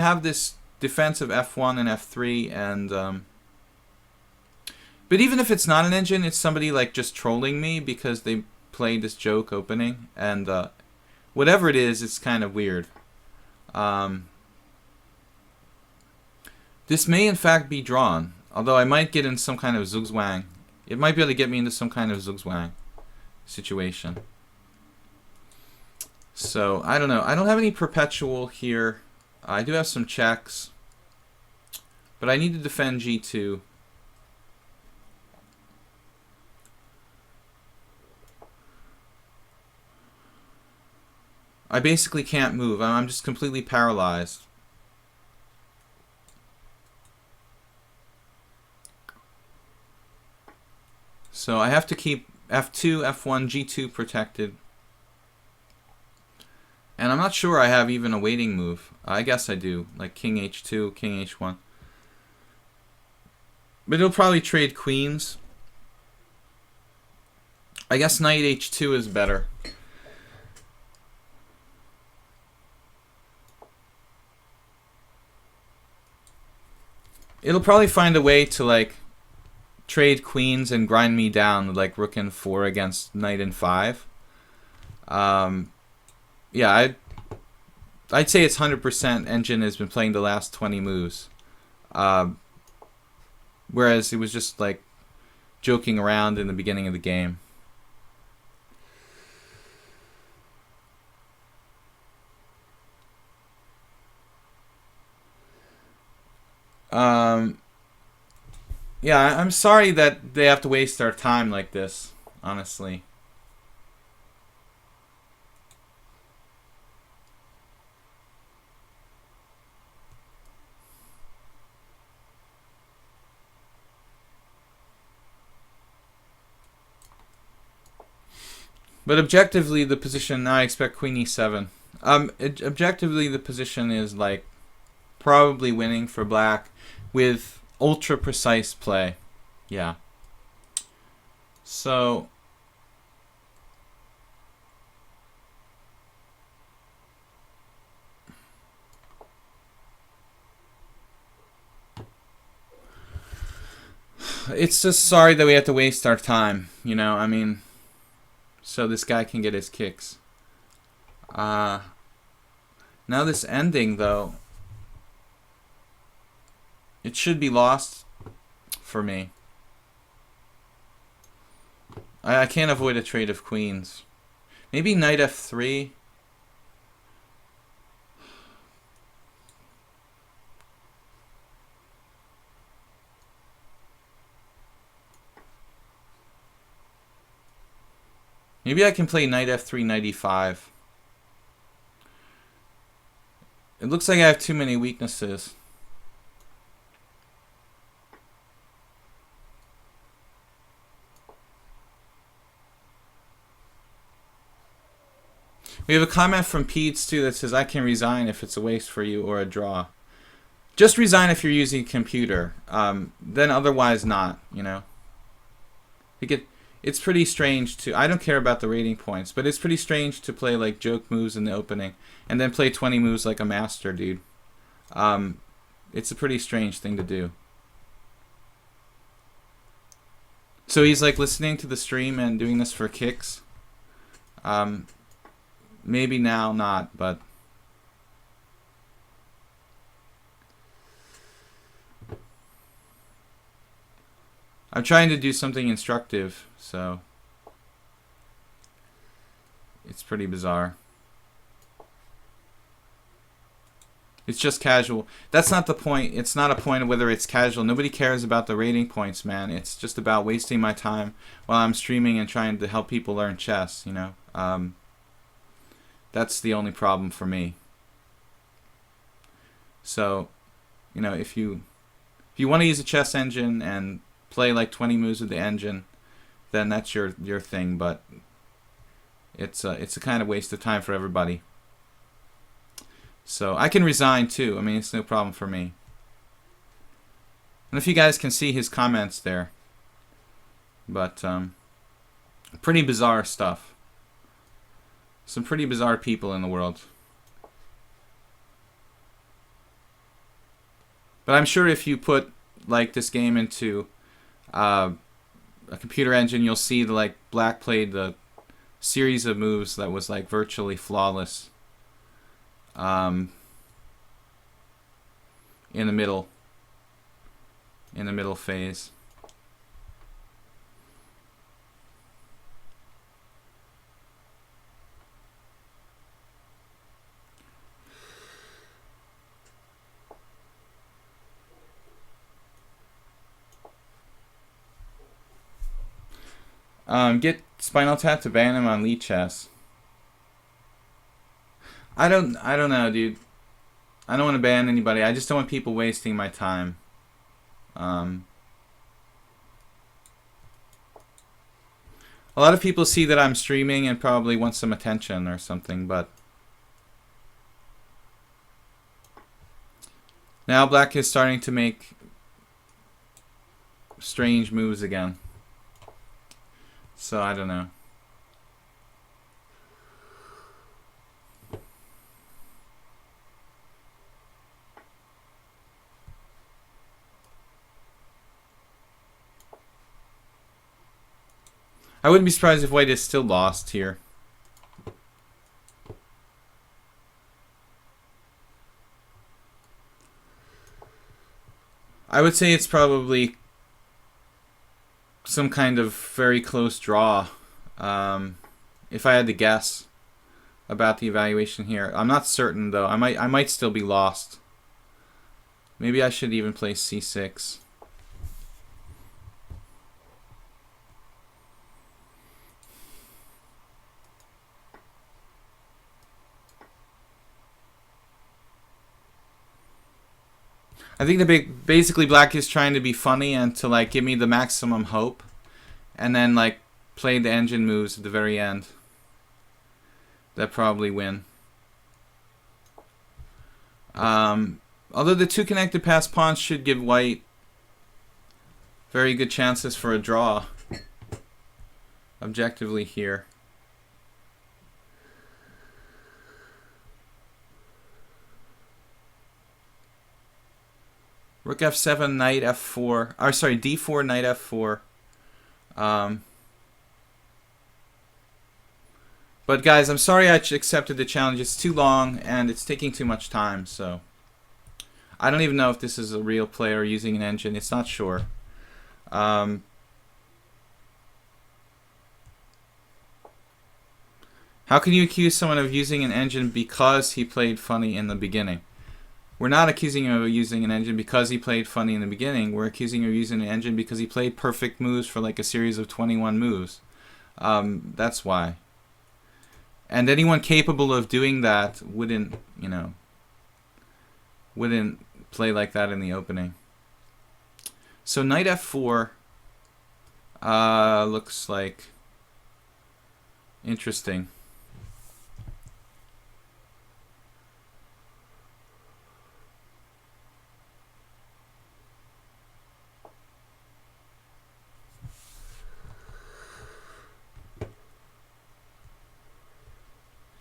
have this defense of F1 and F3, and but even if it's not an engine, it's somebody like just trolling me because they played this joke opening, and whatever it is, it's kind of weird. This may in fact be drawn, although I might get in some kind of zugzwang. It might be able to get me into some kind of zugzwang situation. So, I don't know. I don't have any perpetual here. I do have some checks. But I need to defend G2. I basically can't move. I'm just completely paralyzed. So I have to keep F2, F1, G2 protected. And I'm not sure I have even a waiting move. I guess I do. Like King H2, King H1. But it'll probably trade queens. I guess Knight H2 is better. It'll probably find a way to like trade queens and grind me down with like rook and 4 against knight and 5. Yeah, I'd say it's 100% engine has been playing the last 20 moves. Whereas it was just like joking around in the beginning of the game. Yeah, I'm sorry that they have to waste our time like this, honestly. But objectively, the position, now I expect Queen E7. Objectively, the position is like probably winning for black with ultra precise play. Yeah. So it's just sorry that we have to waste our time, you know, I mean, so this guy can get his kicks. Now this ending, though, it should be lost for me. I can't avoid a trade of queens. Maybe knight f3. Maybe I can play knight f3, knight e5. It looks like I have too many weaknesses. We have a comment from Pete's too that says, I can resign if it's a waste for you or a draw. Just resign if you're using a computer. Then otherwise not, you know. It's pretty strange to... I don't care about the rating points, but it's pretty strange to play like joke moves in the opening and then play 20 moves like a master, dude. It's a pretty strange thing to do. So he's like listening to the stream and doing this for kicks. Maybe now not, but... I'm trying to do something instructive, so... It's pretty bizarre. It's just casual. That's not the point. It's not a point of whether it's casual. Nobody cares about the rating points, man. It's just about wasting my time while I'm streaming and trying to help people learn chess, you know? That's the only problem for me. So, you know, if you want to use a chess engine and play like 20 moves with the engine, then that's your thing, but it's a kind of waste of time for everybody. So I can resign too. I mean, it's no problem for me. And if you guys can see his comments there. But pretty bizarre stuff. Some pretty bizarre people in the world. But I'm sure if you put like this game into a computer engine, you'll see the like black played the series of moves that was like virtually flawless in the middle phase. Get Spinal Tap to ban him on Lead Chess. I don't know, dude. I don't want to ban anybody. I just don't want people wasting my time. A lot of people see that I'm streaming and probably want some attention or something, but now black is starting to make strange moves again. So I don't know. I wouldn't be surprised if white is still lost here. I would say it's probably some kind of very close draw. If I had to guess about the evaluation here, I'm not certain though. I might still be lost. Maybe I should even play c6. I think basically black is trying to be funny and to like give me the maximum hope, and then like play the engine moves at the very end that probably win. Although the two connected pass pawns should give white very good chances for a draw objectively here. Rook f7, knight f4. Or sorry, d4, knight f4. But guys, I'm sorry I accepted the challenge. It's too long and it's taking too much time. So I don't even know if this is a real player using an engine. It's not sure. How can you accuse someone of using an engine because he played funny in the beginning? We're not accusing him of using an engine because he played funny in the beginning. We're accusing him of using an engine because he played perfect moves for like a series of 21 moves. That's why. And anyone capable of doing that wouldn't play like that in the opening. So knight f4 looks like interesting.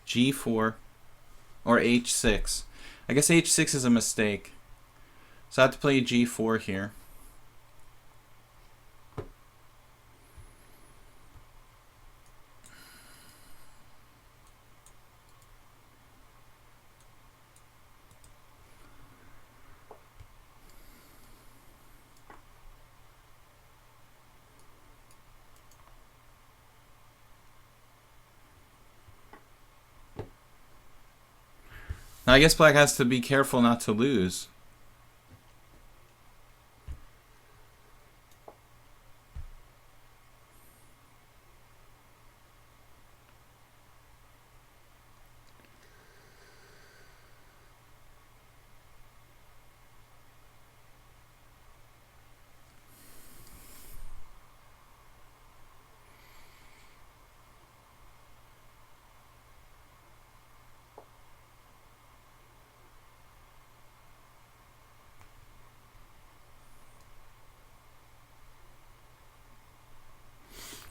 G4 or H6. I guess H6 is a mistake. So I have to play G4 here. Now I guess black has to be careful not to lose.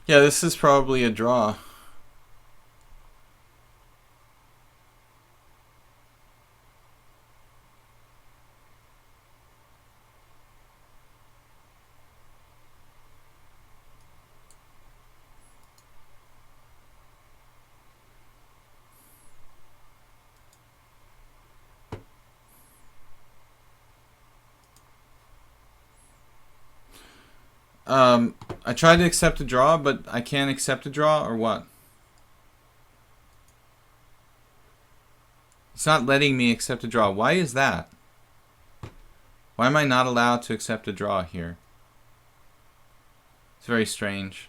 Yeah, this is probably a draw. I tried to accept a draw, but I can't accept a draw, or what? It's not letting me accept a draw. Why is that? Why am I not allowed to accept a draw here? It's very strange.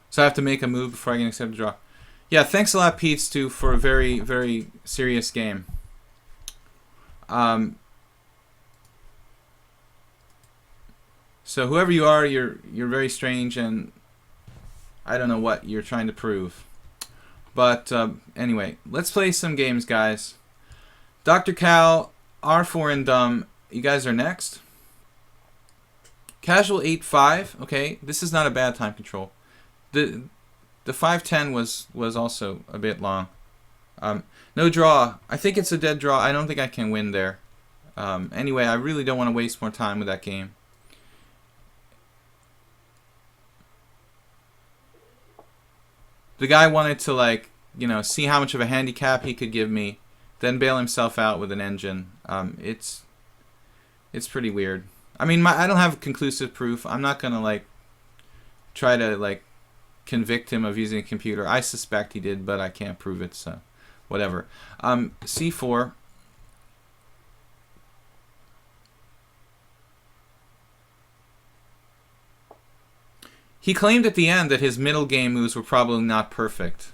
So I have to make a move before I can accept a draw. Yeah, thanks a lot, Pete's, too, for a very, very serious game. So whoever you are, you're very strange, and I don't know what you're trying to prove. But anyway, let's play some games, guys. Dr. Cal, R4 and Dumb, you guys are next. Casual 8-5. Okay, this is not a bad time control. The 5-10 was also a bit long. No draw. I think it's a dead draw. I don't think I can win there. Anyway, I really don't want to waste more time with that game. The guy wanted to, like, you know, see how much of a handicap he could give me, then bail himself out with an engine. It's pretty weird. I mean, I don't have conclusive proof. I'm not gonna, like, try to, like, convict him of using a computer. I suspect he did, but I can't prove it, so whatever. C4. He claimed at the end that his middle game moves were probably not perfect.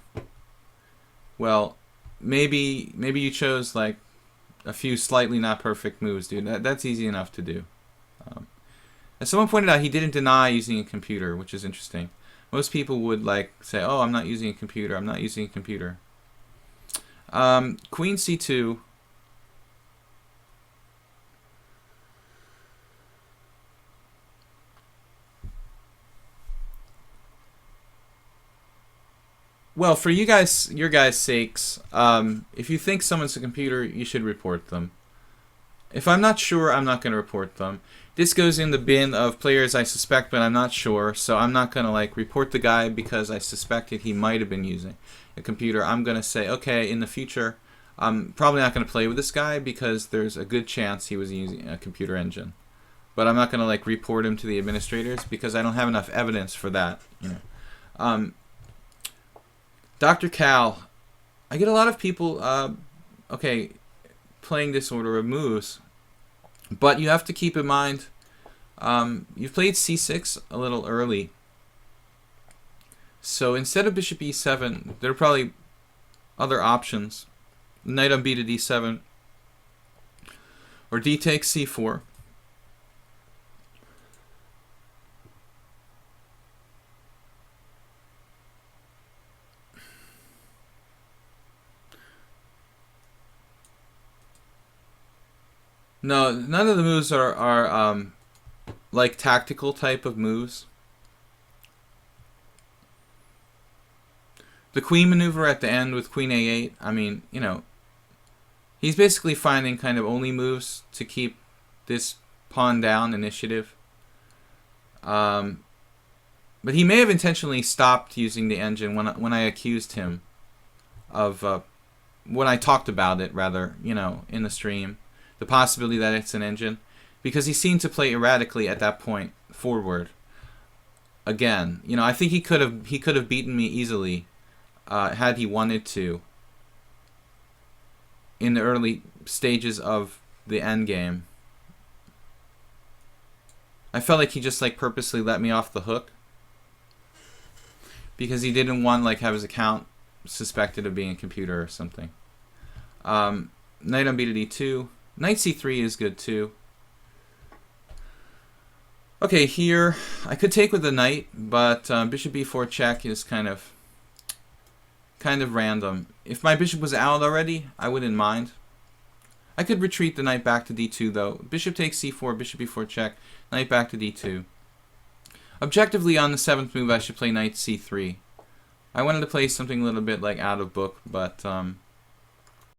Well, maybe you chose, like, a few slightly not perfect moves, dude. That's easy enough to do. As someone pointed out, he didn't deny using a computer, which is interesting. Most people would, like, say, oh, I'm not using a computer, I'm not using a computer. Queen C2. Well, for your guys' sakes, if you think someone's a computer, you should report them. If I'm not sure, I'm not going to report them. This goes in the bin of players I suspect, but I'm not sure, so I'm not going to, like, report the guy because I suspected he might have been using a computer. I'm going to say, okay, in the future, I'm probably not going to play with this guy because there's a good chance he was using a computer engine. But I'm not going to, like, report him to the administrators because I don't have enough evidence for that, you know. Dr. Cal, I get a lot of people, okay, playing this order of moves, but you have to keep in mind, you've played C6 a little early, so instead of bishop E7, there are probably other options. Knight on B to D7, or D takes C4. No, none of the moves are like tactical type of moves. The queen maneuver at the end with queen A8, I mean, you know, he's basically finding kind of only moves to keep this pawn down initiative. But he may have intentionally stopped using the engine when I accused him of, when I talked about it, rather, you know, in the stream. The possibility that it's an engine, because he seemed to play erratically at that point forward. Again, you know, I think he could have beaten me easily had he wanted to in the early stages of the end game. I felt like he just, like, purposely let me off the hook because he didn't want, like, have his account suspected of being a computer or something. Knight on B to D2. Knight C3 is good too. Okay, here I could take with the knight, but bishop B4 check is kind of random. If my bishop was out already, I wouldn't mind. I could retreat the knight back to D2 though. Bishop takes C4, bishop B4 check, knight back to D2. Objectively, on the 7th move, I should play knight C3. I wanted to play something a little bit, like, out of book, but